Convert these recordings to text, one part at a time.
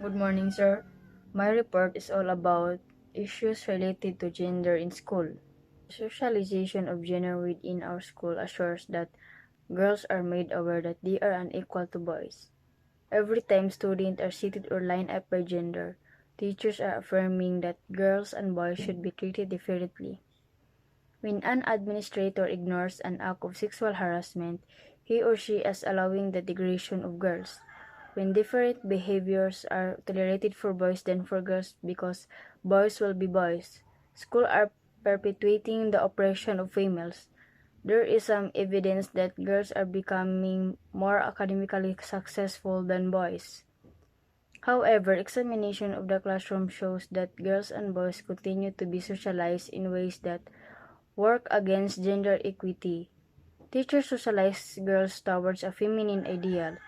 Good morning, sir. My report is all about issues related to gender in school. Socialization of gender within our school assures that girls are made aware that they are unequal to boys. Every time students are seated or lined up by gender, teachers are affirming that girls and boys should be treated differently. When an administrator ignores an act of sexual harassment, he or she is allowing the degradation of girls. When different behaviors are tolerated for boys than for girls because boys will be boys, schools are perpetuating the oppression of females. There is some evidence that girls are becoming more academically successful than boys. However, examination of the classroom shows that girls and boys continue to be socialized in ways that work against gender equity. Teachers socialize girls towards a feminine ideal.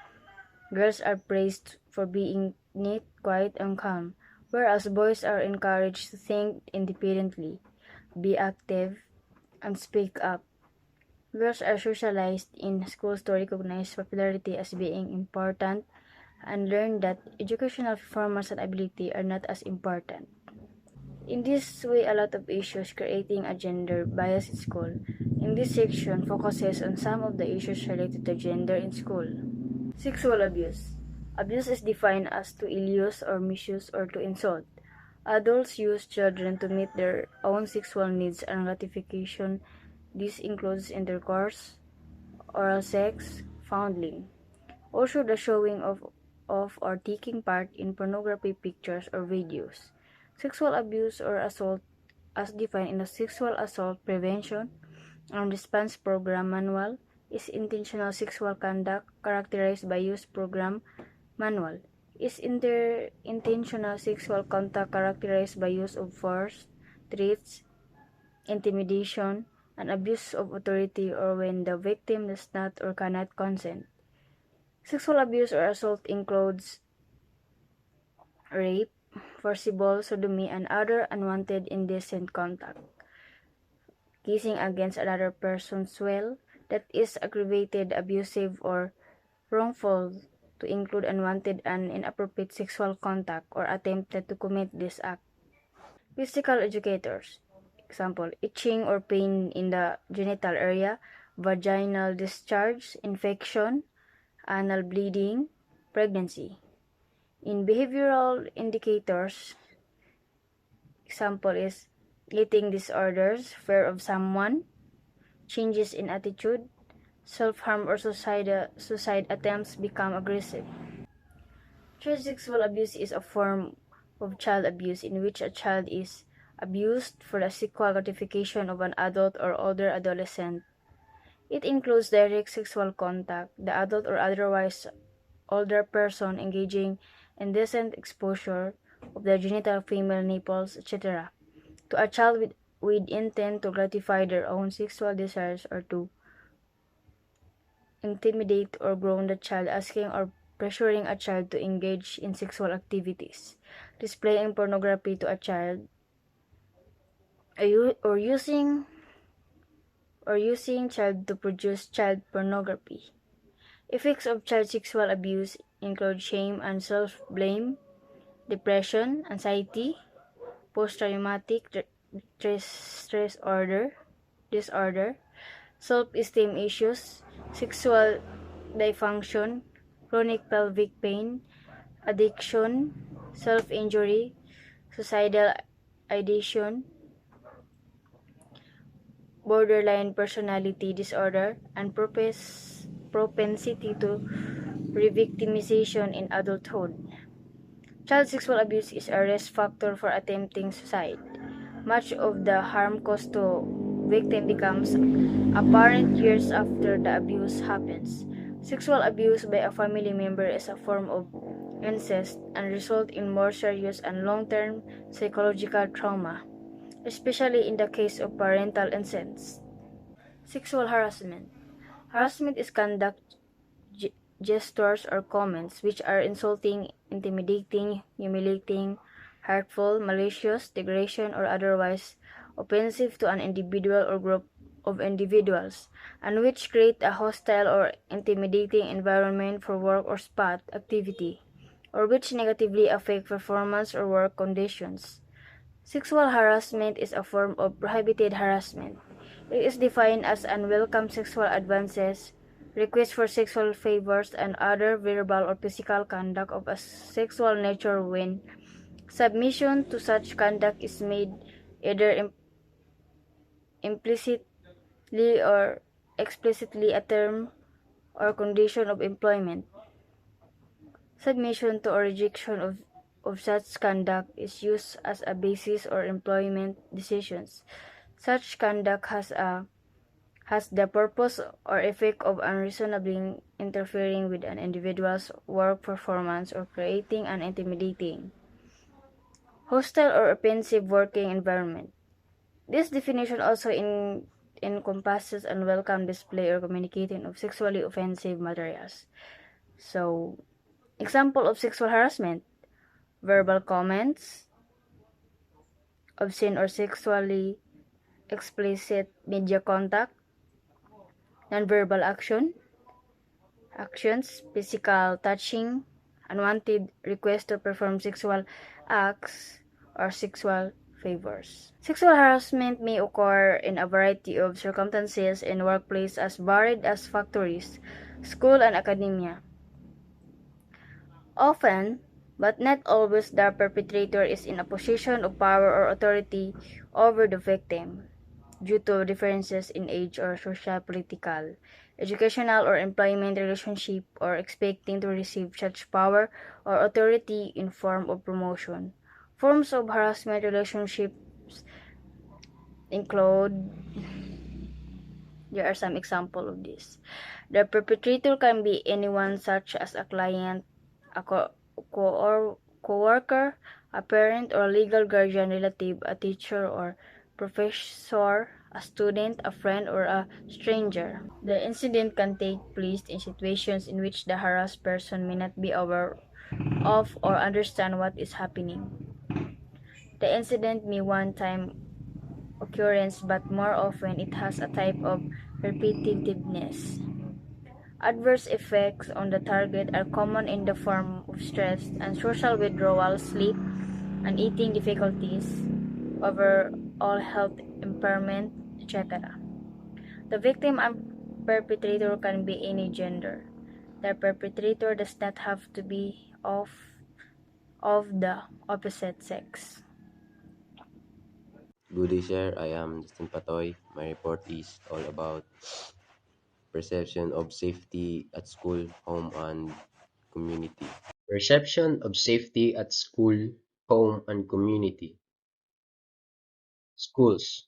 Girls are praised for being neat, quiet, and calm, whereas boys are encouraged to think independently, be active, and speak up. Girls are socialized in schools to recognize popularity as being important and learn that educational performance and ability are not as important. In this way, a lot of issues creating a gender bias in school. In this section focuses on some of the issues related to gender in school. Sexual abuse. Abuse is defined as to ill use or misuse or to insult. Adults use children to meet their own sexual needs and gratification. This includes intercourse, oral sex, fondling. Also the showing of or taking part in pornography pictures or videos. Sexual abuse or assault as defined in the Sexual Assault Prevention and Response Program Manual is intentional sexual conduct characterized by use program manual. Is intentional sexual contact characterized by use of force, threats, intimidation, and abuse of authority or when the victim does not or cannot consent. Sexual abuse or assault includes rape, forcible sodomy, and other unwanted indecent contact. Kissing against another person's will, that is aggravated, abusive, or wrongful to include unwanted and inappropriate sexual contact or attempted to commit this act. Physical educators. Example, itching or pain in the genital area, vaginal discharge, infection, anal bleeding, pregnancy. In behavioral indicators, example is eating disorders, fear of someone, changes in attitude, self-harm or suicide attempts become aggressive. Child sexual abuse is a form of child abuse in which a child is abused for the sexual gratification of an adult or older adolescent. It includes direct sexual contact, the adult or otherwise older person engaging in indecent exposure of the genital female nipples, etc., to a child with intent to gratify their own sexual desires or to intimidate or groom the child, asking or pressuring a child to engage in sexual activities, displaying pornography to a child, or using child to produce child pornography. Effects of child sexual abuse include shame and self-blame, depression, anxiety, post-traumatic stress disorder, self-esteem issues, sexual dysfunction, chronic pelvic pain, addiction, self-injury, suicidal ideation, borderline personality disorder, and propensity to revictimization in adulthood. Child sexual abuse is a risk factor for attempting suicide. Much of the harm caused to victim becomes apparent years after the abuse happens. Sexual abuse by a family member is a form of incest and result in more serious and long-term psychological trauma, especially in the case of parental incest. Sexual harassment. Harassment is conduct, gestures, or comments which are insulting, intimidating, humiliating, hurtful, malicious, degradation, or otherwise offensive to an individual or group of individuals, and which create a hostile or intimidating environment for work or sport activity. or which negatively affect performance or work conditions. Sexual harassment is a form of prohibited harassment. It is defined as unwelcome sexual advances, requests for sexual favors, and other verbal or physical conduct of a sexual nature when submission to such conduct is made either implicitly or explicitly a term or condition of employment. Submission to or rejection of such conduct is used as a basis or employment decisions. Such conduct has the purpose or effect of unreasonably interfering with an individual's work performance or creating an intimidating, hostile or offensive working environment. This definition also encompasses unwelcome display or communicating of sexually offensive materials. So, example of sexual harassment: verbal comments, obscene or sexually explicit media contact, nonverbal actions, physical touching, unwanted requests to perform sexual acts, or sexual favors. Sexual harassment may occur in a variety of circumstances in workplace as varied as factories, school, and academia. Often, but not always, the perpetrator is in a position of power or authority over the victim due to differences in age or social, political, educational, or employment relationship, or expecting to receive such power or authority in form of promotion. Forms of harassment relationships include, there are some examples of this. The perpetrator can be anyone such as a client, a co-worker, a parent or legal guardian relative, a teacher or professor, a student, a friend, or a stranger. The incident can take place in situations in which the harassed person may not be aware of or understand what is happening. The incident may one-time occurrence, but more often it has a type of repetitiveness. Adverse effects on the target are common in the form of stress and social withdrawal, sleep and eating difficulties, overall health impairment, etc. The victim and perpetrator can be any gender. The perpetrator does not have to be of the opposite sex. Good day, sir. I am Justin Patoy. My report is all about perception of safety at school, home, and community. Perception of safety at school, home, and community. Schools.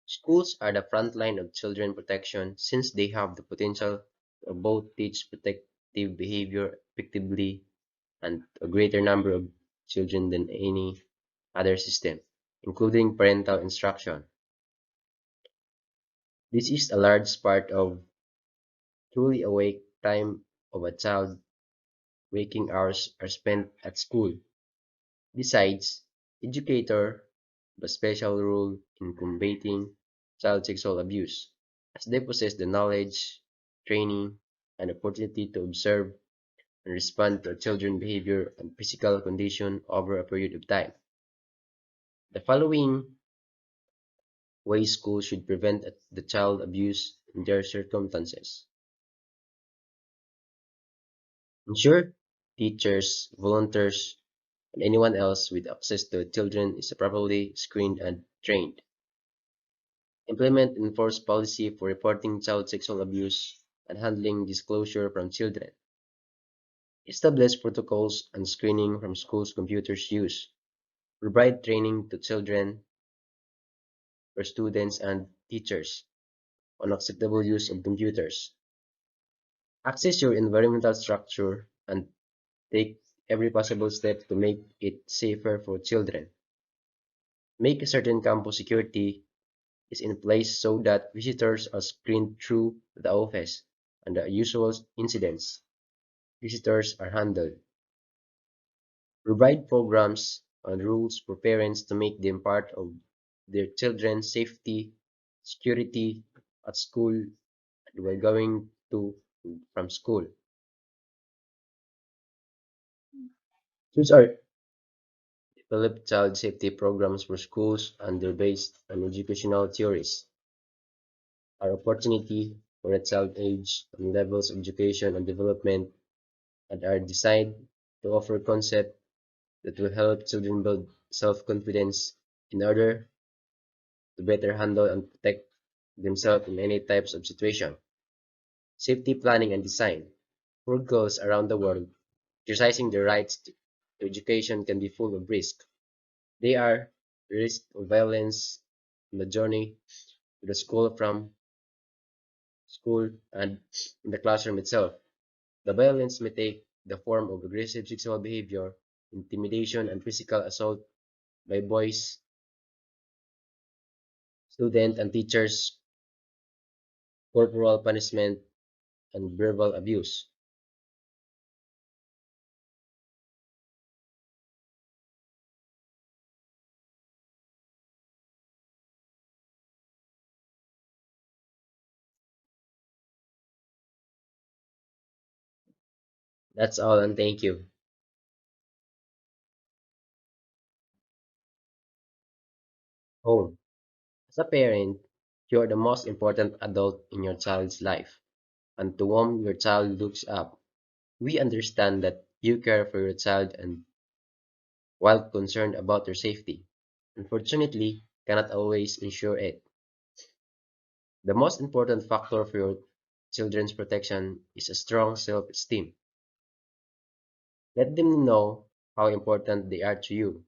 Schools are the front line of children protection since they have the potential to both teach protective behavior effectively and a greater number of children than any other system, including parental instruction. This is a large part of truly awake time of a child. Waking hours are spent at school. Besides, educators have a special role in combating child sexual abuse, as they possess the knowledge, training, and opportunity to observe and respond to children's behavior and physical condition over a period of time. The following ways schools should prevent the child abuse in their circumstances. Ensure teachers, volunteers, and anyone else with access to children is properly screened and trained. Implement and enforce policy for reporting child sexual abuse and handling disclosure from children. Establish protocols and screening from schools' computers use. Provide training to children, for students and teachers on acceptable use of computers. Access your environmental structure and take every possible step to make it safer for children. Make certain campus security is in place so that visitors are screened through the office and the usual incidents visitors are handled. Provide programs and rules for parents to make them part of their children's safety, security at school and while going to from school. Schools are develop child safety programs for schools and they're based on educational theories. Our opportunity for a child age and levels of education and development and are designed to offer concepts that will help children build self-confidence in order to better handle and protect themselves in any types of situation. Safety planning and design. For girls around the world, exercising their rights to education can be full of risk. They are risk of violence on the journey to the school from school and in the classroom itself. The violence may take the form of aggressive sexual behavior, intimidation, and physical assault by boys, students, and teachers, corporal punishment, and verbal abuse. That's all, and thank you. Home. As a parent, you are the most important adult in your child's life, and to whom your child looks up. We understand that you care for your child and while concerned about their safety. Unfortunately, cannot always ensure it. The most important factor for your children's protection is a strong self-esteem. Let them know how important they are to you.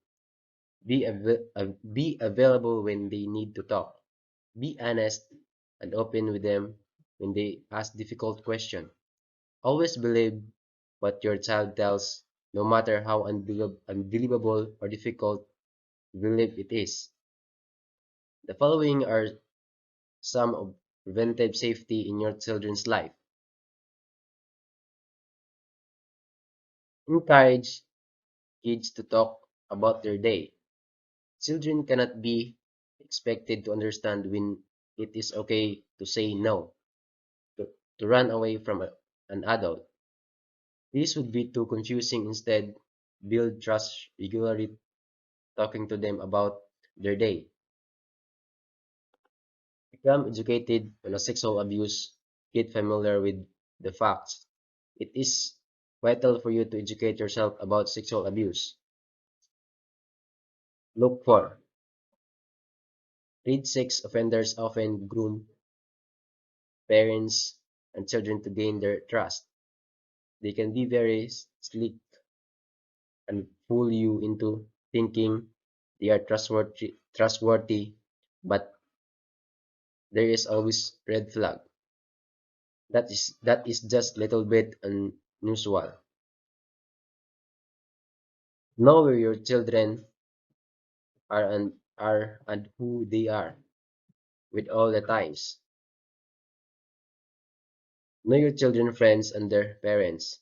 Be available when they need to talk. Be honest and open with them when they ask difficult questions. Always believe what your child tells, no matter how unbelievable or difficult you believe it is. The following are some of preventive safety in your children's life. Encourage kids to talk about their day. Children cannot be expected to understand when it is okay to say no, to, to run away from an adult. This would be too confusing. Instead, build trust regularly talking to them about their day. Become educated on a sexual abuse. Get familiar with the facts. It is vital for you to educate yourself about sexual abuse. Look for. Read sex offenders often groom parents and children to gain their trust. They can be very slick and fool you into thinking they are trustworthy, but there is always red flag. That is just little bit unusual. Know where your children are and who they are with all the times. Know your children friends and their parents.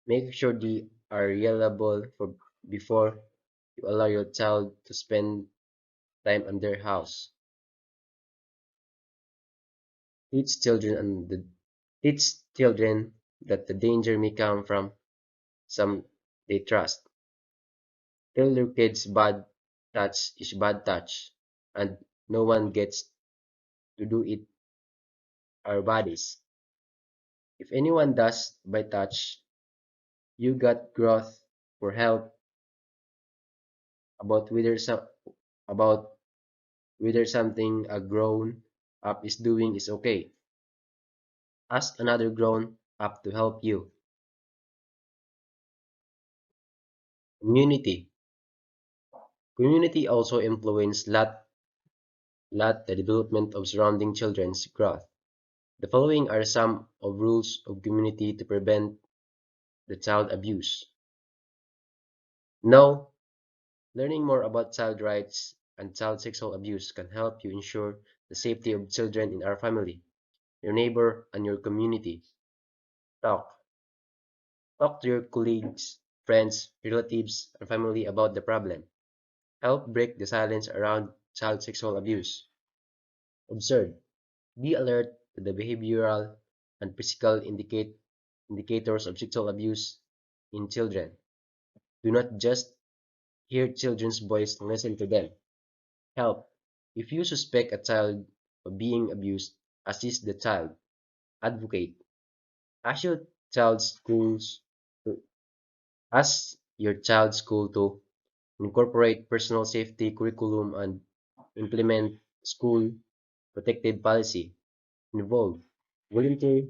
Make sure they are reliable for before you allow your child to spend time in their house. Teach children and the Teach children that the danger may come from some they trust. Tell your kids bad touch is bad touch and no one gets to do it our bodies. If anyone does by touch, you got growth for help about whether some about whether something a grown up is doing is okay. Ask another grown up to help you. Community. Community also influence lot the development of surrounding children's growth. The following are some of rules of community to prevent the child abuse. Now, learning more about child rights and child sexual abuse can help you ensure the safety of children in our family, your neighbor, and your community. Talk. Talk to your colleagues, friends, relatives, and family about the problem. Help break the silence around child sexual abuse. Observe. Be alert to the behavioral and physical indicators of sexual abuse in children. Do not just hear children's voice, listen to them. Help. If you suspect a child of being abused, assist the child. Advocate. Ask your child's schools ask your child's school to incorporate personal safety curriculum and implement school protective policy. Involve. Volunteer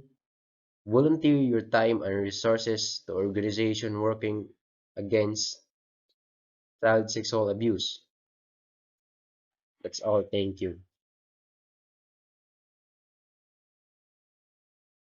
volunteer your time and resources to organization working against child sexual abuse. That's all. Thank you.